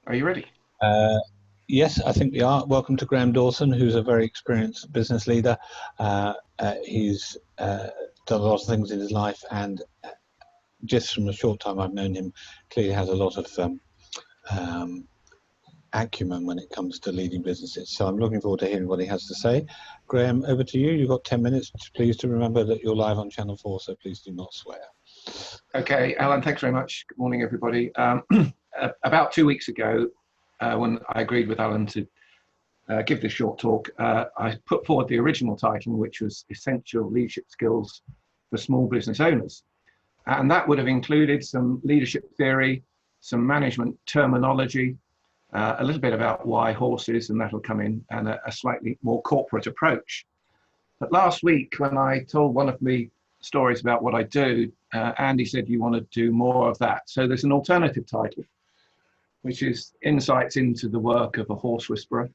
Are you ready? Uh, yes, I think we are. Welcome to Graham Dawson, who's a very experienced business leader. He's done a lot of things in his life, and just from the short time I've known him, clearly has a lot of um, acumen when it comes to leading businesses. So I'm looking forward to hearing what he has to say. Graham, over to you. You've got 10 minutes. Please to remember that you're live on Channel 4, so please do not swear. Okay, Alan, thanks very much. Good morning, everybody. About 2 weeks ago, when I agreed with Alan to give this short talk, I put forward the original title, which was Essential Leadership Skills for Small Business Owners. And that would have included some leadership theory, some management terminology, a little bit about why horses, and that'll come in, and a slightly more corporate approach. But last week, when I told one of the stories about what I do, Andy said, you want to do more of that. So there's an alternative title, which is Insights into the Work of a Horse Whisperer.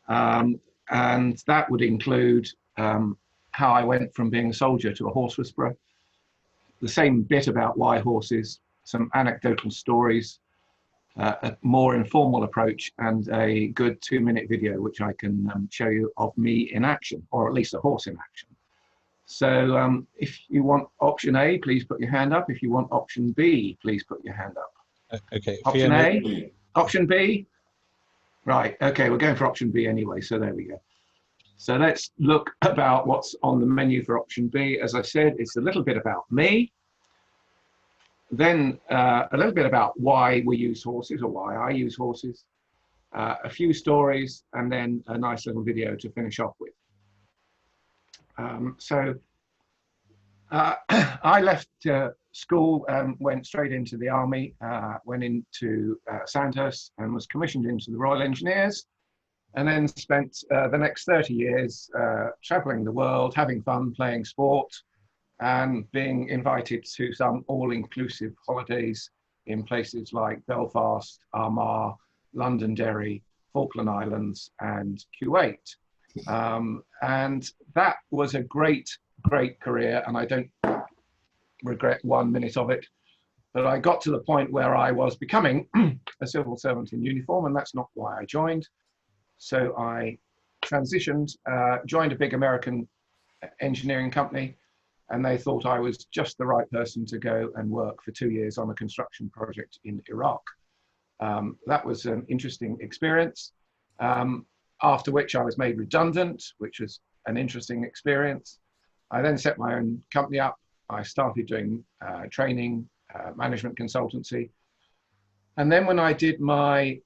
And that would include how I went from being a soldier to a horse whisperer, the same bit about why horses, some anecdotal stories, a more informal approach, and a good 2-minute video, which I can show you of me in action, or at least a horse in action. So if you want option A, please put your hand up. If you want option B, please put your hand up. Okay. Option A, option B. Right, okay, we're going for option B anyway, so there we go. So let's look about what's on the menu for option B. As I said, it's a little bit about me, then a little bit about why we use horses, or why I use horses, a few stories, and then a nice little video to finish off with. I left school and went straight into the army, went into Sandhurst and was commissioned into the Royal Engineers, and then spent the next 30 years traveling the world, having fun, playing sport, and being invited to some all-inclusive holidays in places like Belfast, Armagh, Londonderry, Falkland Islands, and Kuwait. And that was a great career, and I don't regret 1 minute of it. But I got to the point where I was becoming a civil servant in uniform, and that's not why I joined. So I transitioned, joined a big American engineering company, and they thought I was just the right person to go and work for 2 years on a construction project in Iraq. That was an interesting experience, after which I was made redundant, which was an interesting experience. I then set my own company up. I started doing training, management consultancy. And then when I did my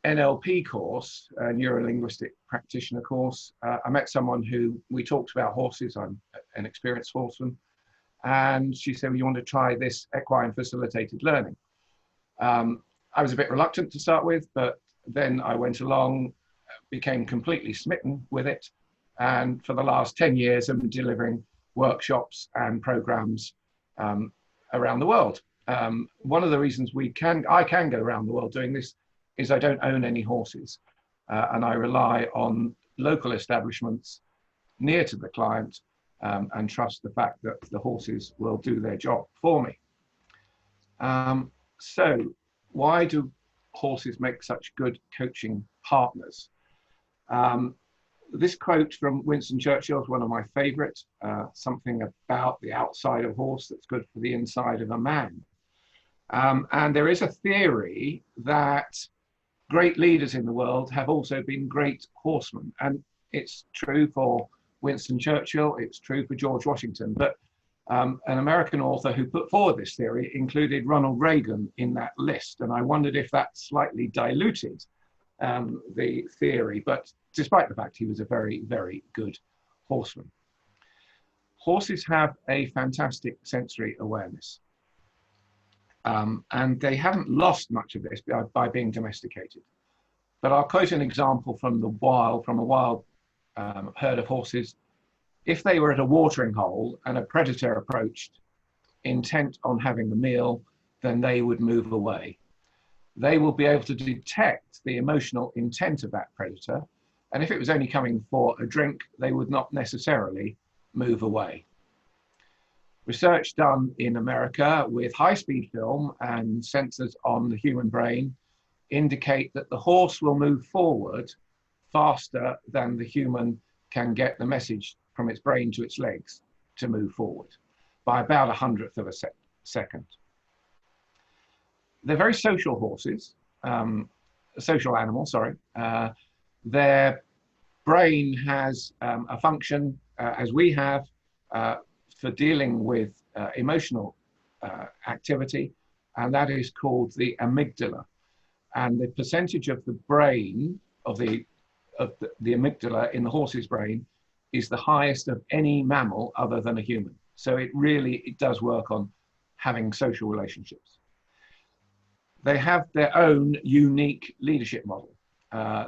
NLP course, neuro-linguistic practitioner course, I met someone who, we talked about horses. I'm an experienced horseman. And she said, well, you want to try this equine facilitated learning? I was a bit reluctant to start with, but then I went along, became completely smitten with it. And for the last 10 years, I've been delivering workshops and programs around the world. One of the reasons I can go around the world doing this is I don't own any horses, and I rely on local establishments near to the client, and trust the fact that the horses will do their job for me. So why do horses make such good coaching partners? This quote from Winston Churchill is one of my favorite, something about the outside of a horse that's good for the inside of a man. And there is a theory that great leaders in the world have also been great horsemen. And it's true for Winston Churchill, it's true for George Washington, but an American author who put forward this theory included Ronald Reagan in that list. And I wondered if that slightly diluted the theory, but despite the fact he was a very, very good horseman. Horses have a fantastic sensory awareness. And they haven't lost much of this by being domesticated. But I'll quote an example from a wild herd of horses. If they were at a watering hole and a predator approached, intent on having a meal, then they would move away. They will be able to detect the emotional intent of that predator. And if it was only coming for a drink, they would not necessarily move away. Research done in America with high-speed film and sensors on the human brain indicate that the horse will move forward faster than the human can get the message from its brain to its legs to move forward by about 100th of a second. They're very social horses, social animals, sorry. Their brain has a function, as we have, for dealing with emotional activity, and that is called the amygdala. And the percentage of the brain, of the amygdala in the horse's brain, is the highest of any mammal other than a human. So it does work on having social relationships. They have their own unique leadership model.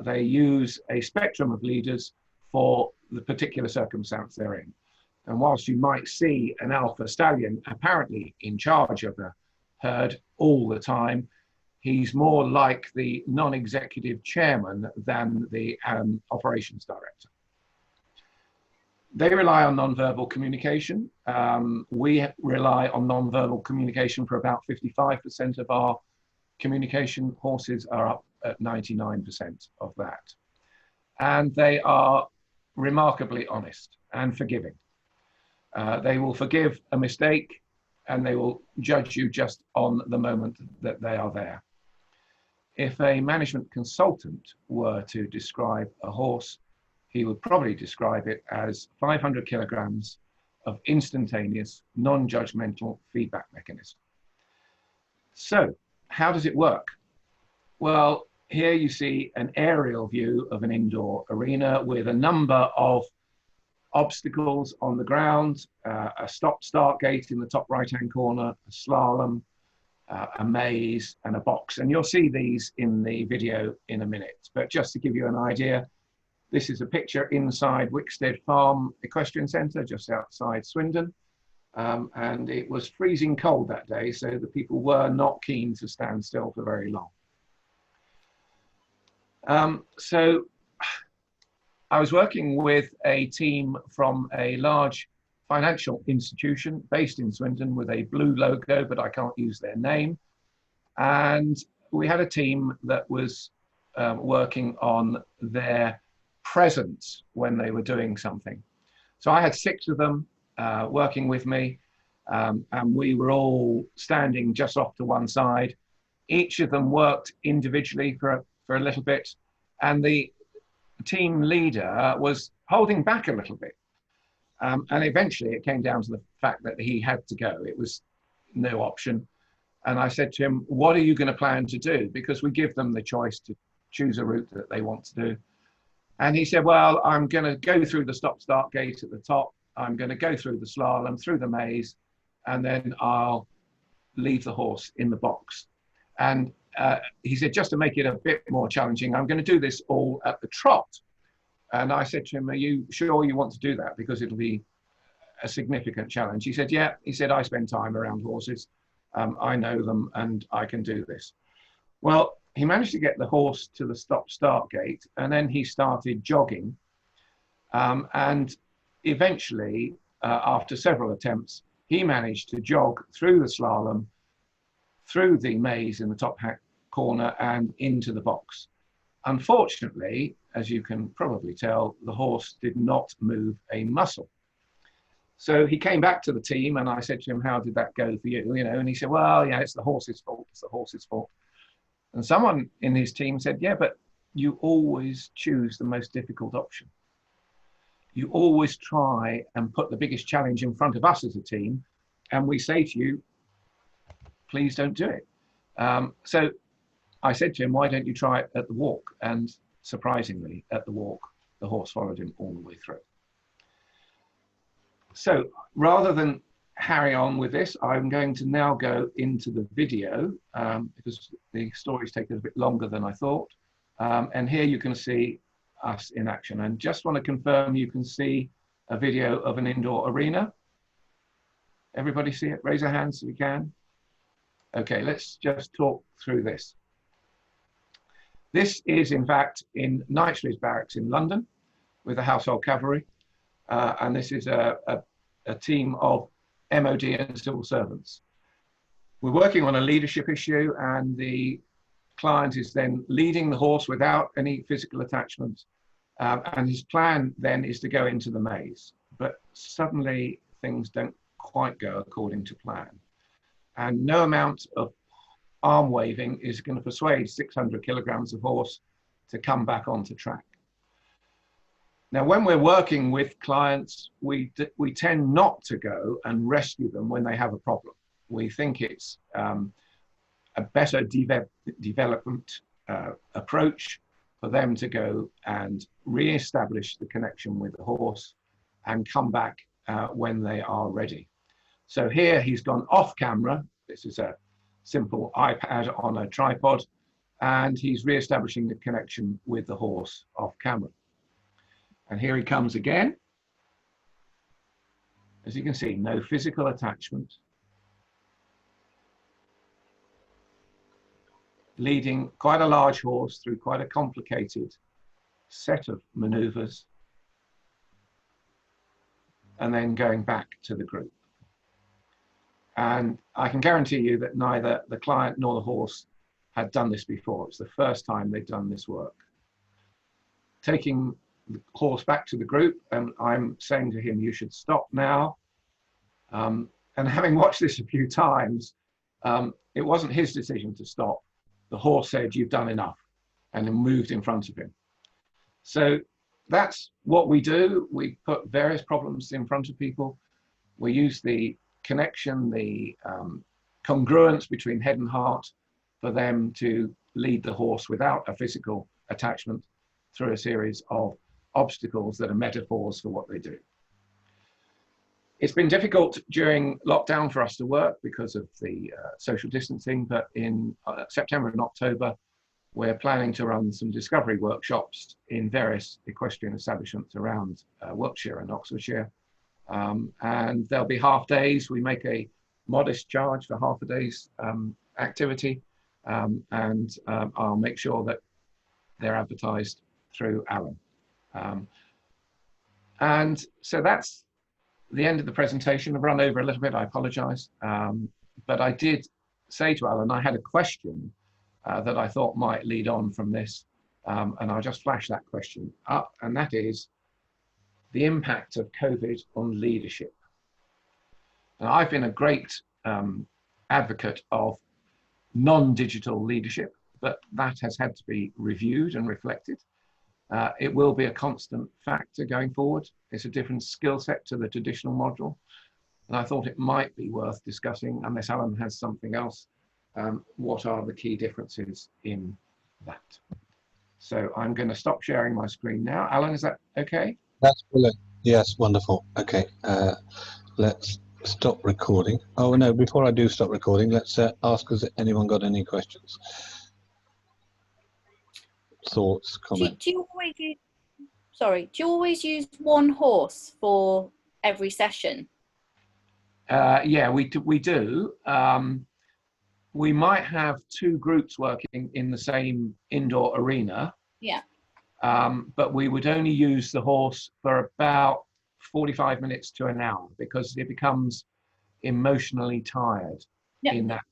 They use a spectrum of leaders for the particular circumstance they're in. And whilst you might see an alpha stallion apparently in charge of the herd all the time, he's more like the non-executive chairman than the operations director. They rely on non-verbal communication. We rely on non-verbal communication for about 55% of our communication. Horses are up at 99% of that. And they are remarkably honest and forgiving. They will forgive a mistake and they will judge you just on the moment that they are there. If a management consultant were to describe a horse, he would probably describe it as 500 kilograms of instantaneous, non-judgmental feedback mechanism. So, how does it work? Well, here you see an aerial view of an indoor arena with a number of obstacles on the ground, a stop-start gate in the top right-hand corner, a slalom, a maze, and a box. And you'll see these in the video in a minute. But just to give you an idea, this is a picture inside Wickstead Farm Equestrian Centre, just outside Swindon. And it was freezing cold that day, so the people were not keen to stand still for very long. So I was working with a team from a large financial institution based in Swindon with a blue logo, but I can't use their name. And we had a team that was working on their presence when they were doing something. So I had 6 of them working with me, and we were all standing just off to one side. Each of them worked individually for a little bit, and the team leader was holding back a little bit. And eventually it came down to the fact that he had to go. It was no option. And I said to him, what are you going to plan to do? Because we give them the choice to choose a route that they want to do. And he said, well, I'm going to go through the stop-start gate at the top. I'm going to go through the slalom, through the maze, and then I'll leave the horse in the box. And he said, just to make it a bit more challenging, I'm going to do this all at the trot. And I said to him, are you sure you want to do that? Because it'll be a significant challenge. He said, yeah. He said, I spend time around horses. I know them and I can do this. Well, he managed to get the horse to the stop-start gate, and then he started jogging. And eventually, after several attempts, he managed to jog through the slalom, through the maze in the top corner and into the box. Unfortunately, as you can probably tell, the horse did not move a muscle. So he came back to the team and I said to him, how did that go for you? You know, and he said, well, yeah, it's the horse's fault. It's the horse's fault. And someone in his team said, yeah, but you always choose the most difficult option. You always try and put the biggest challenge in front of us as a team. And we say to you, please don't do it. So I said to him, why don't you try it at the walk? And surprisingly, at the walk, the horse followed him all the way through. So rather than carry on with this, I'm going to now go into the video because the story's taken a bit longer than I thought. And here you can see us in action. And just want to confirm you can see a video of an indoor arena. Everybody see it? Raise your hands if you can. Okay, let's just talk through this. This is, in fact, in Knightsbridge Barracks in London with the Household Cavalry. And this is a team of MOD and civil servants. We're working on a leadership issue, and the client is then leading the horse without any physical attachment. And his plan then is to go into the maze. But suddenly things don't quite go according to plan. And no amount of arm waving is going to persuade 600 kilograms of horse to come back onto track. Now, when we're working with clients, we tend not to go and rescue them when they have a problem. We think it's a better development approach for them to go and re-establish the connection with the horse and come back when they are ready. So here he's gone off camera. This is a simple iPad on a tripod, and he's re-establishing the connection with the horse off camera. And here he comes again. As you can see, no physical attachment. Leading quite a large horse through quite a complicated set of maneuvers, and then going back to the group. And I can guarantee you that neither the client nor the horse had done this before. It's the first time they've done this work. Taking the horse back to the group, and I'm saying to him, you should stop now. And having watched this a few times, it wasn't his decision to stop. The horse said, you've done enough, and then moved in front of him. So that's what we do. We put various problems in front of people. We use the connection, the congruence between head and heart for them to lead the horse without a physical attachment through a series of obstacles that are metaphors for what they do. It's been difficult during lockdown for us to work because of the social distancing, but in September and October, we're planning to run some discovery workshops in various equestrian establishments around Wiltshire and Oxfordshire. And there'll be half days. We make a modest charge for half a day's activity, and I'll make sure that they're advertised through Alan. And so that's the end of the presentation. I've run over a little bit, I apologize. But I did say to Alan, I had a question that I thought might lead on from this. And I'll just flash that question up, and that is the impact of COVID on leadership. And I've been a great advocate of non-digital leadership, but that has had to be reviewed and reflected. It will be a constant factor going forward. It's a different skill set to the traditional model. And I thought it might be worth discussing, unless Alan has something else, what are the key differences in that? So I'm going to stop sharing my screen now. Alan, is that okay? That's brilliant. Yes, wonderful. Okay, let's stop recording. Oh no, before I do stop recording, let's ask, has anyone got any questions? Thoughts, comments? Do you always use, sorry, do you always use one horse for every session? Yeah, we do. We might have two groups working in the same indoor arena. Yeah. But we would only use the horse for about 45 minutes to an hour because it becomes emotionally tired in that.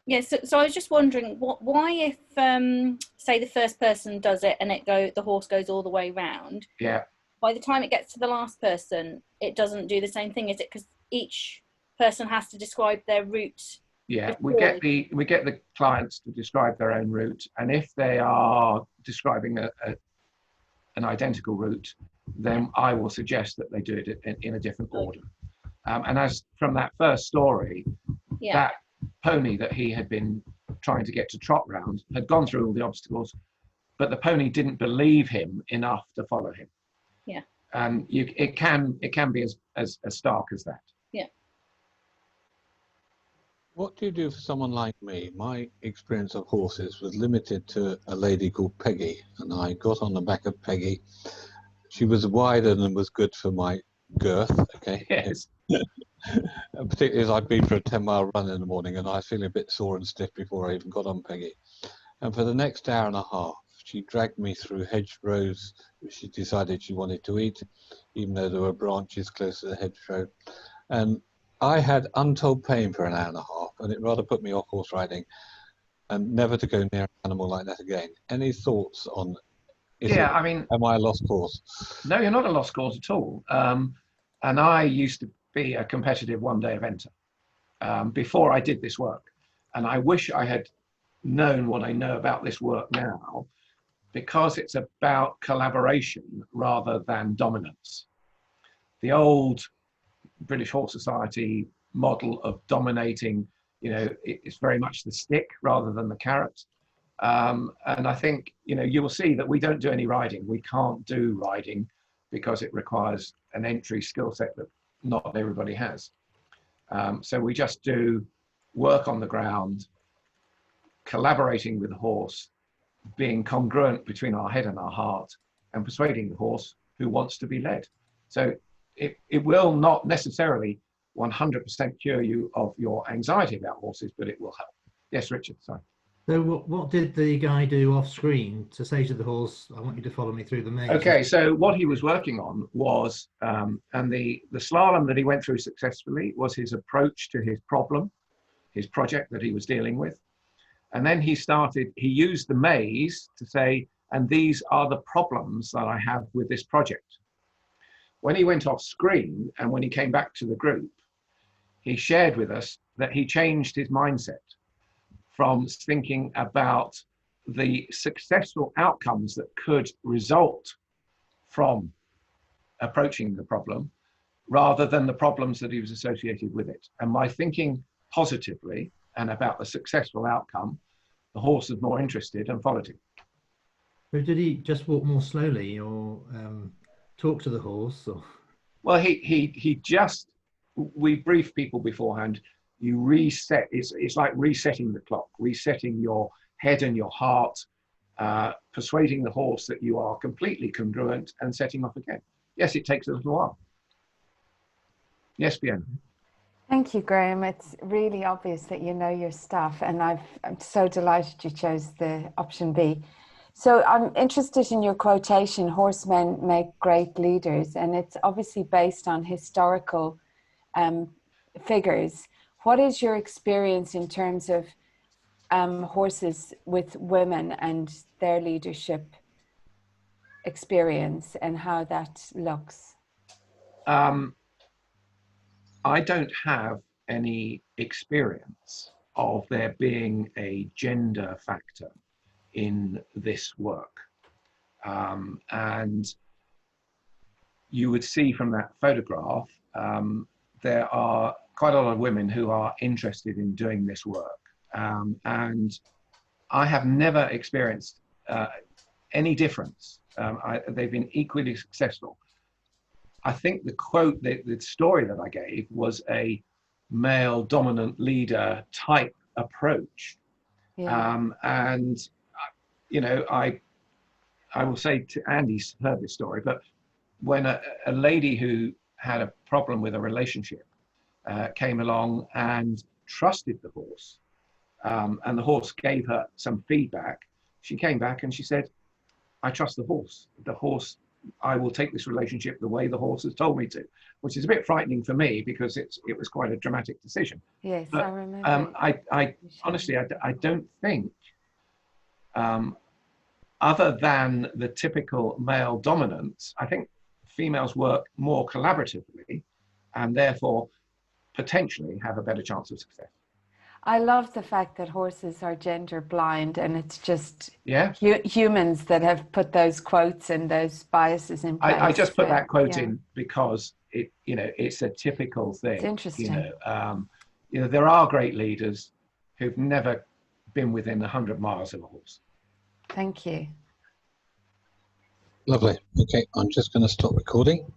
Yeah, so I was just wondering, why if, say, the first person does it and the horse goes all the way round, yeah, by the time it gets to the last person, it doesn't do the same thing, is it? Because each person has to describe their route. Yeah, we get the clients to describe their own route, and if they are describing an identical route, then I will suggest that they do it in a different order. And as from that first story, that pony that he had been trying to get to trot round had gone through all the obstacles, but the pony didn't believe him enough to follow him. Yeah. And it can be as stark as that. Yeah. What do you do for someone like me? My experience of horses was limited to a lady called Peggy, and I got on the back of Peggy. She was wider than was good for my girth, okay? Yes. And particularly as I'd been for a 10-mile run in the morning and I was feeling a bit sore and stiff before I even got on Peggy. And for the next hour and a half, she dragged me through hedgerows which she decided she wanted to eat, even though there were branches close to the hedgerow. And I had untold pain for an hour and a half, and it rather put me off horse riding. and never to go near an animal like that again. Any thoughts on? Yeah, I mean, am I a lost cause? no, you're not a lost cause at all. And I used to be a competitive one-day eventer before I did this work. And I wish I had known what I know about this work now, because it's about collaboration rather than dominance. The old British Horse Society model of dominating, it's very much the stick rather than the carrot. And I think, you will see that we don't do any riding. We can't do riding because it requires an entry skill set that not everybody has. So we just do work on the ground, collaborating with the horse, being congruent between our head and our heart, and persuading the horse who wants to be led. So it will not necessarily 100% cure you of your anxiety about horses, but it will help. Yes, Richard, sorry. So what did the guy do off screen to say to the horse, I want you to follow me through the maze? Okay, so what he was working on was, and the slalom that he went through successfully was his approach to his problem, his project that he was dealing with. And then he used the maze to say, and these are the problems that I have with this project. When he went off screen and when he came back to the group, he shared with us that he changed his mindset from thinking about the successful outcomes that could result from approaching the problem rather than the problems that he was associated with it. And by thinking positively and about the successful outcome, the horse was more interested and followed him. So did he just walk more slowly or talk to the horse? Or? Well, we brief people beforehand. You reset, it's like resetting the clock, resetting your head and your heart, persuading the horse that you are completely congruent and setting off again. Yes, it takes a little while. Yes, Fiona. Thank you, Graham. It's really obvious that you know your stuff, and I'm so delighted you chose the option B. So I'm interested in your quotation, horsemen make great leaders, and it's obviously based on historical figures. What is your experience in terms of horses with women and their leadership experience and how that looks? I don't have any experience of there being a gender factor in this work. And you would see from that photograph, there are quite a lot of women who are interested in doing this work. And I have never experienced any difference. They've been equally successful. I think the quote, the story that I gave was a male dominant leader type approach. Yeah. And, I will say to Andy's heard this story, but when a lady who had a problem with a relationship came along and trusted the horse, and the horse gave her some feedback, she came back and she said, I trust the horse. The horse, I will take this relationship the way the horse has told me to, which is a bit frightening for me because it was quite a dramatic decision. Yes, but, I remember. I honestly, I don't think, other than the typical male dominance, I think females work more collaboratively and therefore potentially have a better chance of success. I love the fact that horses are gender blind, and it's just humans that have put those quotes and those biases in place. I just put that quote in because it's a typical thing. It's interesting. There are great leaders who've never been within 100 miles of a horse. Thank you. Lovely. Okay, I'm just going to stop recording.